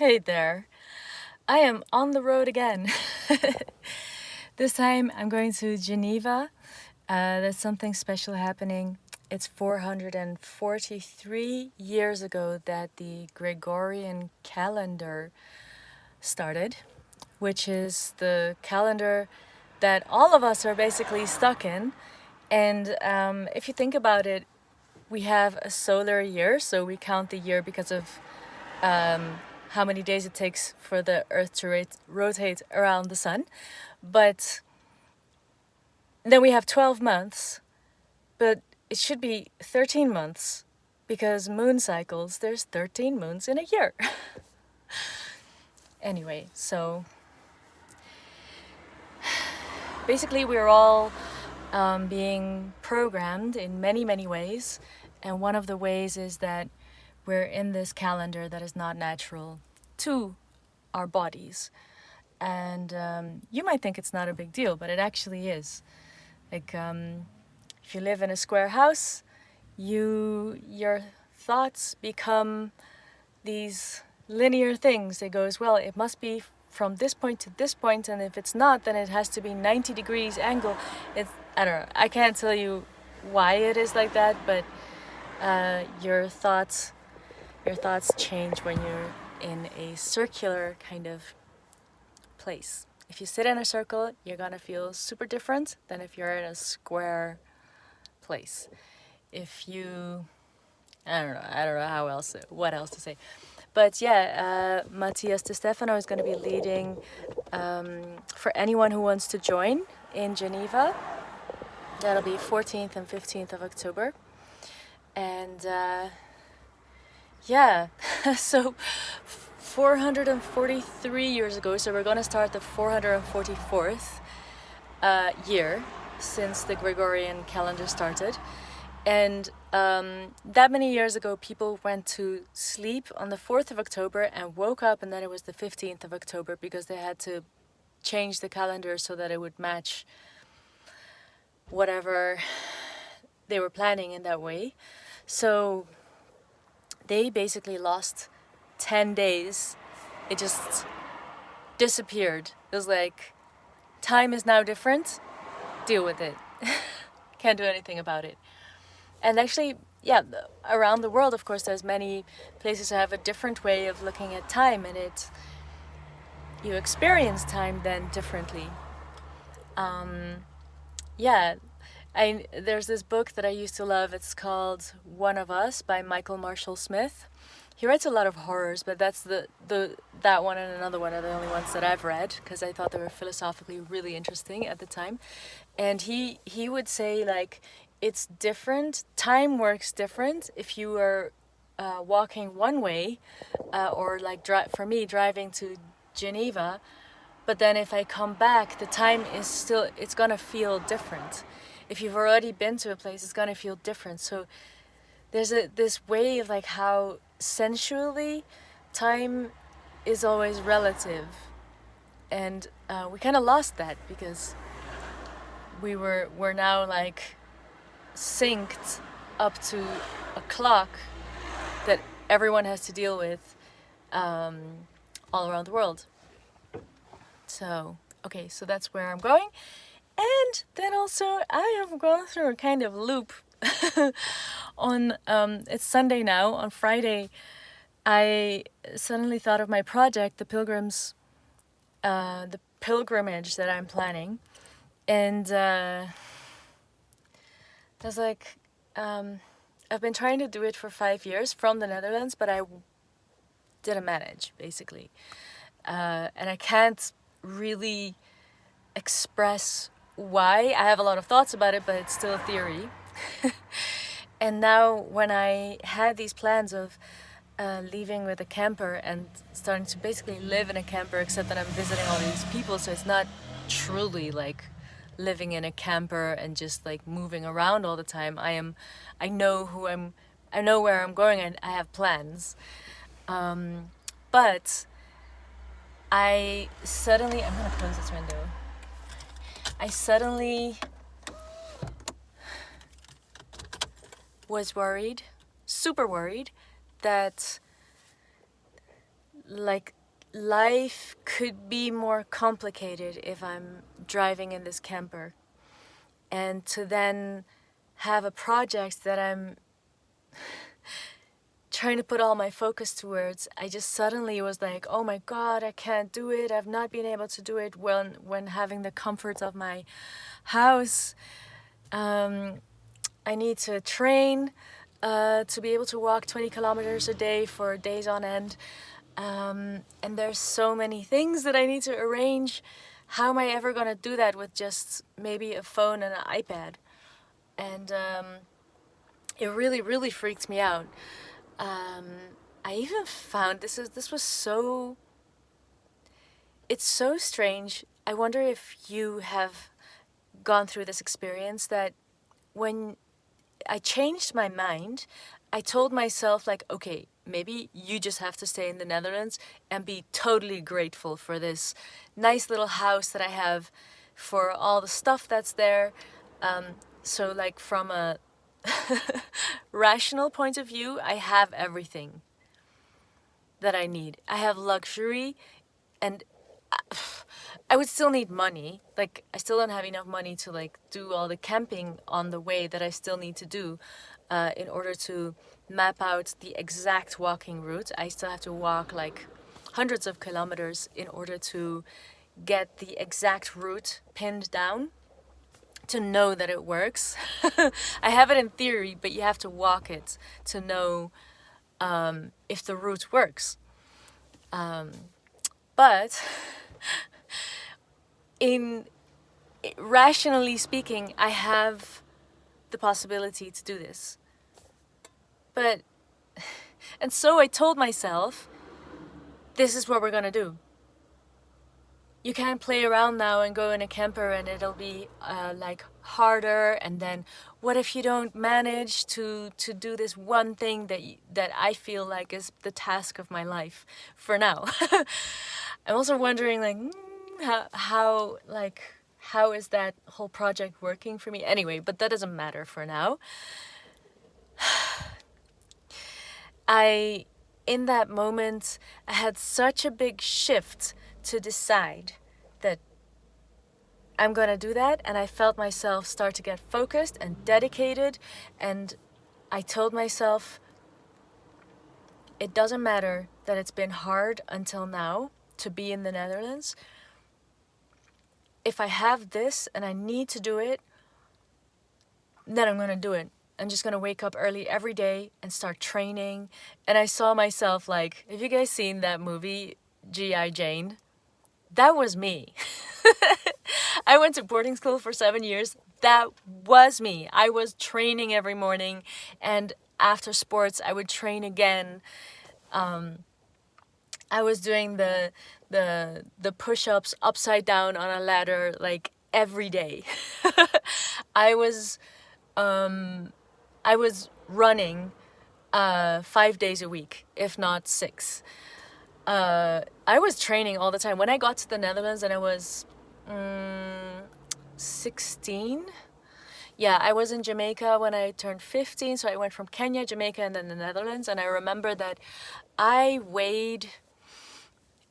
Hey there. I am on the road again. This time I'm going to Geneva. There's something special happening. It's 443 years ago that the Gregorian calendar started, which is the calendar that all of us are basically stuck in. And if you think about it, we have a solar year, so we count the year because of how many days it takes for the Earth to rotate around the sun. But then we have 12 months, but it should be 13 months because moon cycles, there's 13 moons in a year. Anyway, so basically we're all being programmed in many, many ways. And one of the ways is that we're in this calendar that is not natural to our bodies. And you might think it's not a big deal, but it actually is. Like, if you live in a square house, your thoughts become these linear things. It goes, well, it must be from this point to this point, and if it's not, then it has to be 90 degrees angle. I don't know. I can't tell you why it is like that, but your thoughts change when you're in a circular kind of place. If you sit in a circle, you're gonna feel super different than if you're in a square place. If you, I don't know what else to say. But yeah, Matthias De Stefano is gonna be leading for anyone who wants to join in Geneva. That'll be 14th and 15th of October. And yeah, so 443 years ago, so we're going to start the 444th year since the Gregorian calendar started. And that many years ago, people went to sleep on the 4th of October and woke up, and then it was the 15th of October because they had to change the calendar so that it would match whatever they were planning in that way. So they basically lost 10 days. It just disappeared. It was like, time is now different, deal with it. Can't do anything about it. And actually, yeah, around the world, of course, there's many places that have a different way of looking at time, and you experience time then differently. Yeah, there's this book that I used to love. It's called One of Us by Michael Marshall Smith. He writes a lot of horrors, but that's that one and another one are the only ones that I've read because I thought they were philosophically really interesting at the time. And he would say, like, it's different. Time works different if you are walking one way, or like for me driving to Geneva. But then if I come back, the time is still, it's gonna feel different. If you've already been to a place, it's gonna feel different. So there's this way of like how sensually time is always relative. And we kind of lost that because we're now like synced up to a clock that everyone has to deal with all around the world. So, okay, so that's where I'm going. And then also I have gone through a kind of loop on, it's Sunday now. On Friday, I suddenly thought of my project, the pilgrimage that I'm planning. And I was like, I've been trying to do it for 5 years from the Netherlands, but I didn't manage, basically. And I can't really express why. I have a lot of thoughts about it, but it's still a theory. And now when I had these plans of leaving with a camper and starting to basically live in a camper, except that I'm visiting all these people, so it's not truly like living in a camper and just like moving around all the time. I know where I'm going, and I have plans. But I'm gonna close this window. I suddenly was worried, super worried, that like life could be more complicated if I'm driving in this camper. And to then have a project that I'm trying to put all my focus towards, I just suddenly was like, oh my God, I can't do it. I've not been able to do it when having the comforts of my house. I need to train to be able to walk 20 kilometers a day for days on end. And there's so many things that I need to arrange. How am I ever going to do that with just maybe a phone and an iPad? And it really, really freaked me out. I even found this was so, it's so strange. I wonder if you have gone through this experience that when I changed my mind, I told myself like, okay, maybe you just have to stay in the Netherlands and be totally grateful for this nice little house that I have, for all the stuff that's there. So like from a rational point of view, I have everything that I need. I have luxury, and I would still need money. Like, I still don't have enough money to like do all the camping on the way that I still need to do in order to map out the exact walking route. I still have to walk like hundreds of kilometers in order to get the exact route pinned down, to know that it works. I have it in theory, but you have to walk it to know if the route works. But in rationally speaking, I have the possibility to do this. But, and so I told myself, this is what we're gonna do. You can't play around now and go in a camper and it'll be like harder. And then what if you don't manage to do this one thing that I feel like is the task of my life for now? I'm also wondering like how is that whole project working for me? Anyway, but that doesn't matter for now. In that moment, I had such a big shift to decide that I'm gonna do that, and I felt myself start to get focused and dedicated, and I told myself, it doesn't matter that it's been hard until now to be in the Netherlands. If I have this and I need to do it, then I'm gonna do it. I'm just gonna wake up early every day and start training. And I saw myself like, have you guys seen that movie, G.I. Jane? That was me. I went to boarding school for 7 years. That was me. I was training every morning, and after sports, I would train again. I was doing the push-ups upside down on a ladder like every day. I was running 5 days a week, if not 6. I was training all the time. When I got to the Netherlands and I was 16. Yeah, I was in Jamaica when I turned 15. So I went from Kenya, Jamaica, and then the Netherlands. And I remember that I weighed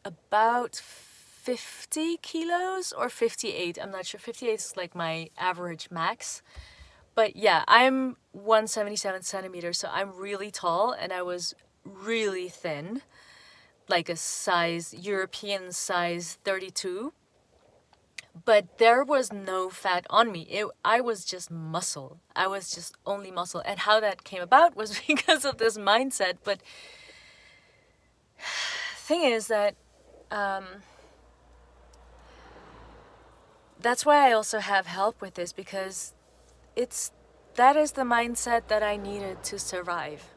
about 50 kilos or 58. I'm not sure. 58 is like my average max. But yeah, I'm 177 centimeters, so I'm really tall, and I was really thin, like a European size 32. But there was no fat on me. I was just muscle. I was just only muscle. And how that came about was because of this mindset. But thing is that that's why I also have help with this, because that is the mindset that I needed to survive.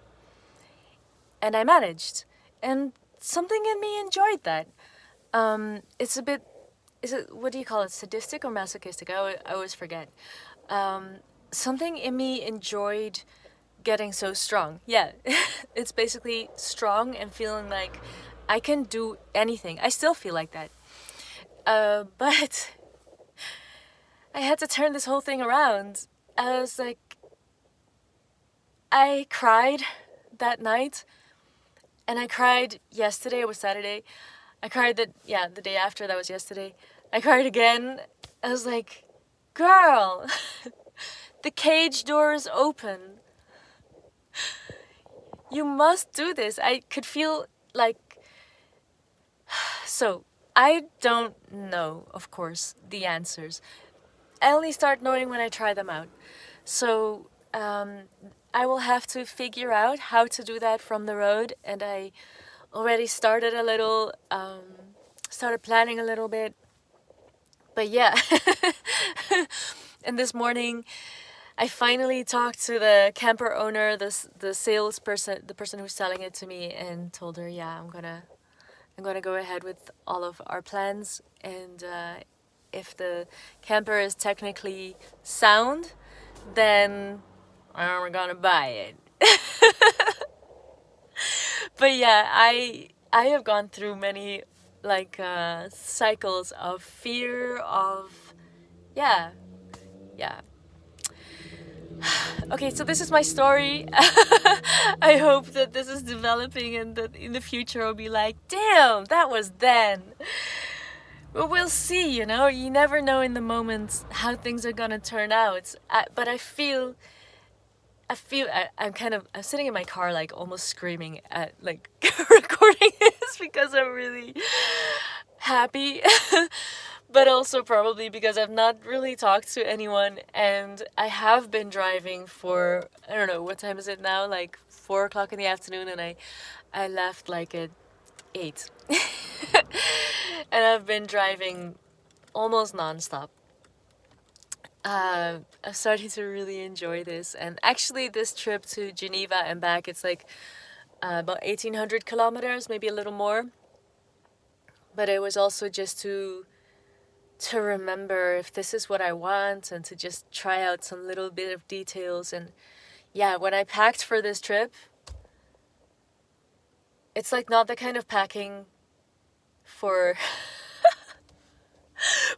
And I managed. And something in me enjoyed that. It's a bit, what do you call it, sadistic or masochistic? I always forget. Something in me enjoyed getting so strong. Yeah, it's basically strong and feeling like I can do anything. I still feel like that. But I had to turn this whole thing around. I was like, I cried that night, And I cried yesterday. It was Saturday. I cried the day after, that was yesterday. I cried again. I was like, girl, the cage door is open. You must do this. I could feel like, so I don't know, of course, the answers. I only start knowing when I try them out. So I will have to figure out how to do that from the road. And I already started a little, started planning a little bit. But yeah, and this morning I finally talked to the camper owner, the salesperson, the person who's selling it to me, and told her, yeah, I'm gonna go ahead with all of our plans, and if the camper is technically sound, then we're gonna buy it. But yeah, I have gone through many like cycles of fear of yeah. Okay, so this is my story. I hope that this is developing and that in the future I'll be like, damn, that was then. But we'll see, you know? You never know in the moment how things are gonna turn out. But I'm sitting in my car like almost screaming at like recording this because I'm really happy. But also probably because I've not really talked to anyone, and I have been driving for, I don't know, what time is it now? Like 4 o'clock in the afternoon, and I left like at 8. And I've been driving almost nonstop. I'm starting to really enjoy this, and actually this trip to Geneva and back, it's like about 1,800 kilometers, maybe a little more. But it was also just to remember if this is what I want, and to just try out some little bit of details. And yeah, when I packed for this trip, it's like not the kind of packing for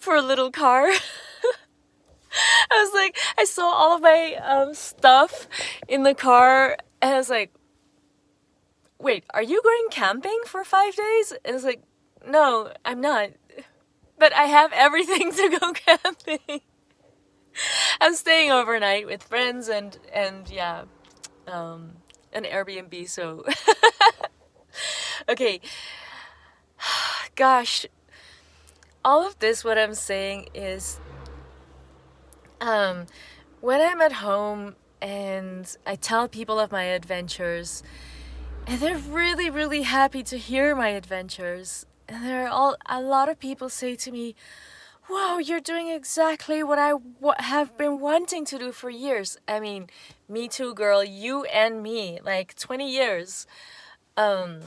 for a little car. I was like, I saw all of my stuff in the car, and I was like, wait, are you going camping for 5 days? And I was like, no, I'm not. But I have everything to go camping. I'm staying overnight with friends and yeah, an Airbnb. So okay, gosh, all of this, what I'm saying is, when I'm at home and I tell people of my adventures, and they're really, really happy to hear my adventures. And a lot of people say to me, wow, you're doing exactly what I have been wanting to do for years. I mean, me too, girl, you and me, like 20 years. And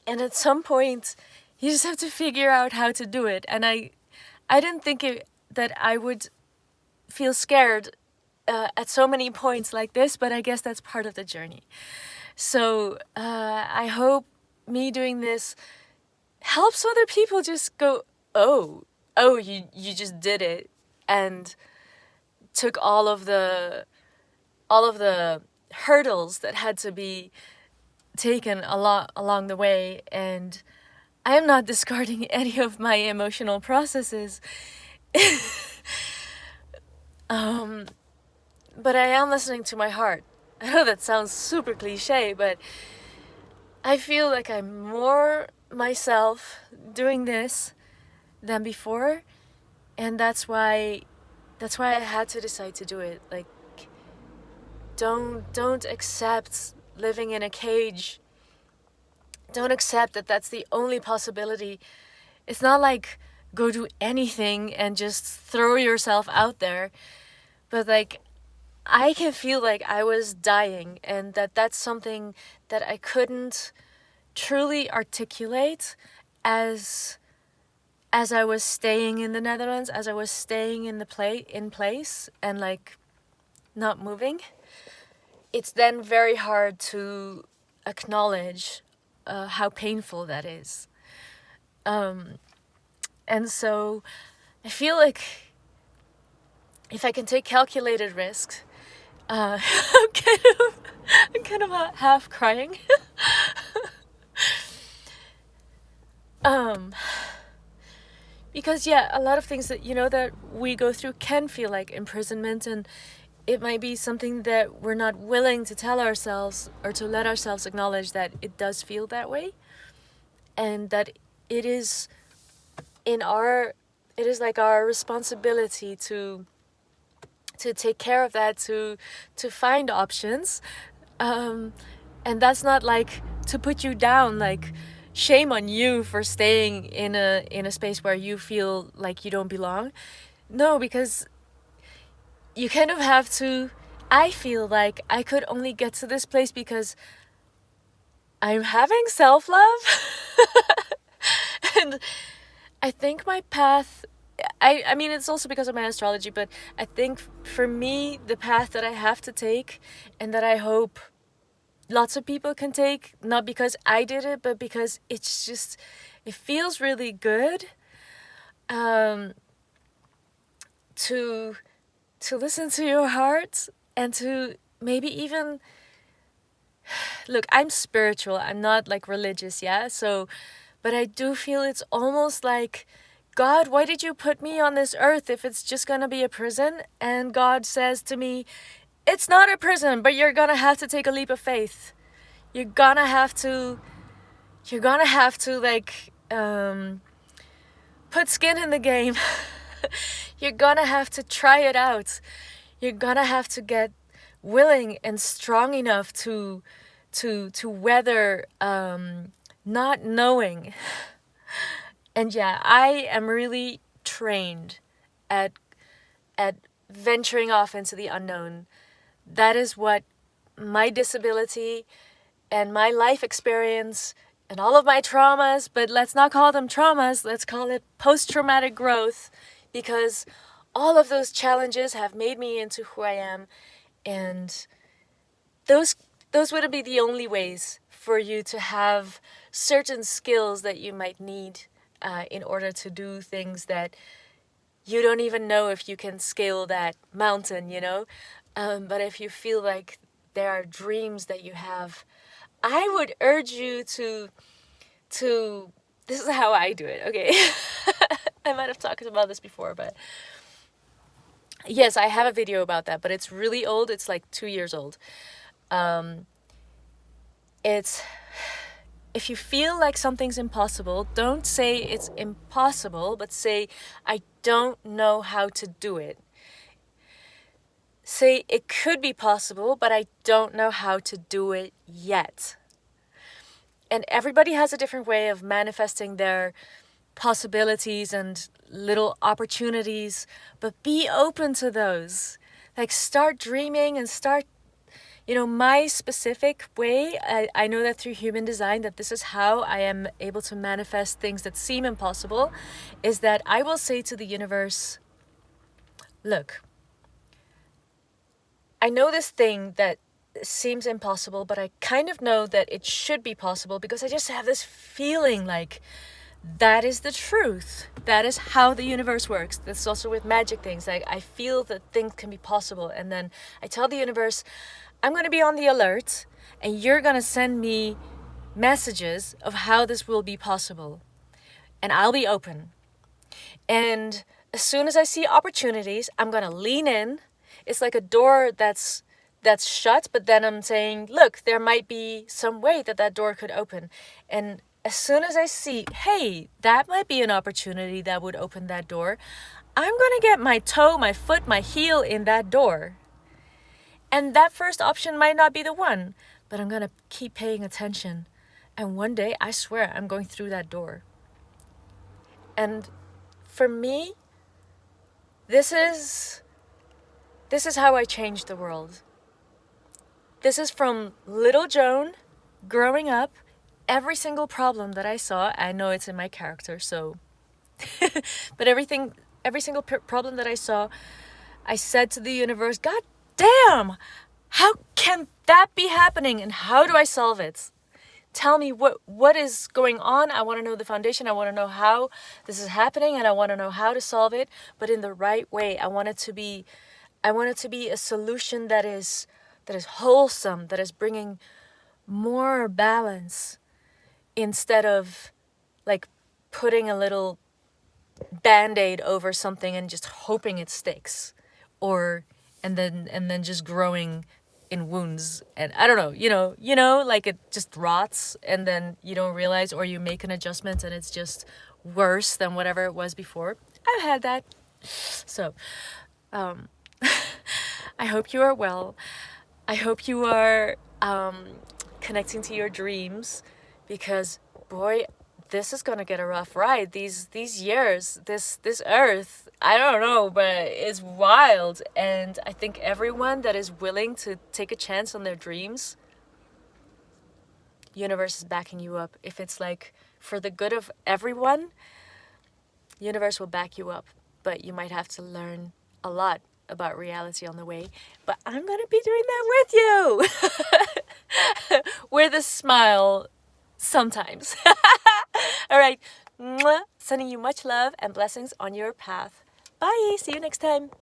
at some point, you just have to figure out how to do it. And I didn't think that I would feel scared at so many points like this, but I guess that's part of the journey. So I hope me doing this helps other people just go, oh, you just did it, and took all of the hurdles that had to be taken along the way. And I'm not discarding any of my emotional processes. But I am listening to my heart. I know that sounds super cliche, but I feel like I'm more myself doing this than before, and that's why I had to decide to do it. Like, don't accept living in a cage. Don't accept that that's the only possibility. It's not like go do anything and just throw yourself out there, but like, I can feel like I was dying, and that's something that I couldn't truly articulate as I was staying in the Netherlands, as I was staying in place and like not moving. It's then very hard to acknowledge how painful that is. And so I feel like if I can take calculated risks, I'm kind of half crying. um, because yeah, a lot of things that that we go through can feel like imprisonment, and it might be something that we're not willing to tell ourselves or to let ourselves acknowledge that it does feel that way, and that it is it is like our responsibility to take care of that, to find options, and that's not like to put you down, like shame on you for staying in a space where you feel like you don't belong. No, because you kind of have to. I feel like I could only get to this place because I'm having self-love. And I think my path, I mean, it's also because of my astrology, but I think for me, the path that I have to take, and that I hope lots of people can take, not because I did it, but because it's just, it feels really good, to listen to your heart, and to maybe even, look, I'm spiritual, I'm not like religious, yeah, so, but I do feel it's almost like, God, why did you put me on this earth if it's just gonna be a prison? And God says to me, it's not a prison, but you're gonna have to take a leap of faith. You're gonna have to like, put skin in the game. You're gonna have to try it out. You're gonna have to get willing and strong enough to weather, not knowing. And yeah, I am really trained at venturing off into the unknown. That is what my disability and my life experience and all of my traumas, but let's not call them traumas, let's call it post-traumatic growth, because all of those challenges have made me into who I am. And those wouldn't be the only ways for you to have certain skills that you might need, in order to do things that you don't even know if you can scale that mountain, but if you feel like there are dreams that you have, I would urge you to this is how I do it, okay? I might have talked about this before, but yes, I have a video about that, but it's really old. It's like 2 years old. It's, if you feel like something's impossible, don't say it's impossible, but say, I don't know how to do it. Say, it could be possible, but I don't know how to do it yet. And everybody has a different way of manifesting their possibilities and little opportunities, but be open to those. Like, start dreaming and start, my specific way, I know that through human design, that this is how I am able to manifest things that seem impossible, is that I will say to the universe, look, I know this thing that seems impossible, but I kind of know that it should be possible, because I just have this feeling like that is the truth. That is how the universe works. That's also with magic things. Like, I feel that things can be possible, and then I tell the universe, I'm going to be on the alert, and you're going to send me messages of how this will be possible, and I'll be open. And as soon as I see opportunities, I'm going to lean in. It's like a door that's shut, but then I'm saying, look, there might be some way that door could open. And as soon as I see, hey, that might be an opportunity that would open that door, I'm going to get my toe, my foot, my heel in that door. And that first option might not be the one, but I'm going to keep paying attention. And one day, I swear, I'm going through that door. And for me, this is how I changed the world. This is from little Joan growing up. Every single problem that I saw, I know it's in my character, so but every single problem that I saw, I said to the universe, God damn, how can that be happening, and how do I solve it? Tell me what is going on. I want to know the foundation. I want to know how this is happening, and I want to know how to solve it, but in the right way. I want I want it to be a solution that is wholesome, that is bringing more balance, instead of like putting a little band-aid over something and just hoping it sticks, or and then just growing in wounds. And I don't know, like it just rots and then you don't realize, or you make an adjustment and it's just worse than whatever it was before. I've had that. So I hope you are well. I hope you are connecting to your dreams, because boy, this is gonna get a rough ride. These years, this earth, I don't know, but it's wild. And I think everyone that is willing to take a chance on their dreams, universe is backing you up. If it's like for the good of everyone, universe will back you up. But you might have to learn a lot about reality on the way. But I'm gonna be doing that with you with a smile sometimes. All right. Mwah. Sending you much love and blessings on your path. Bye. See you next time.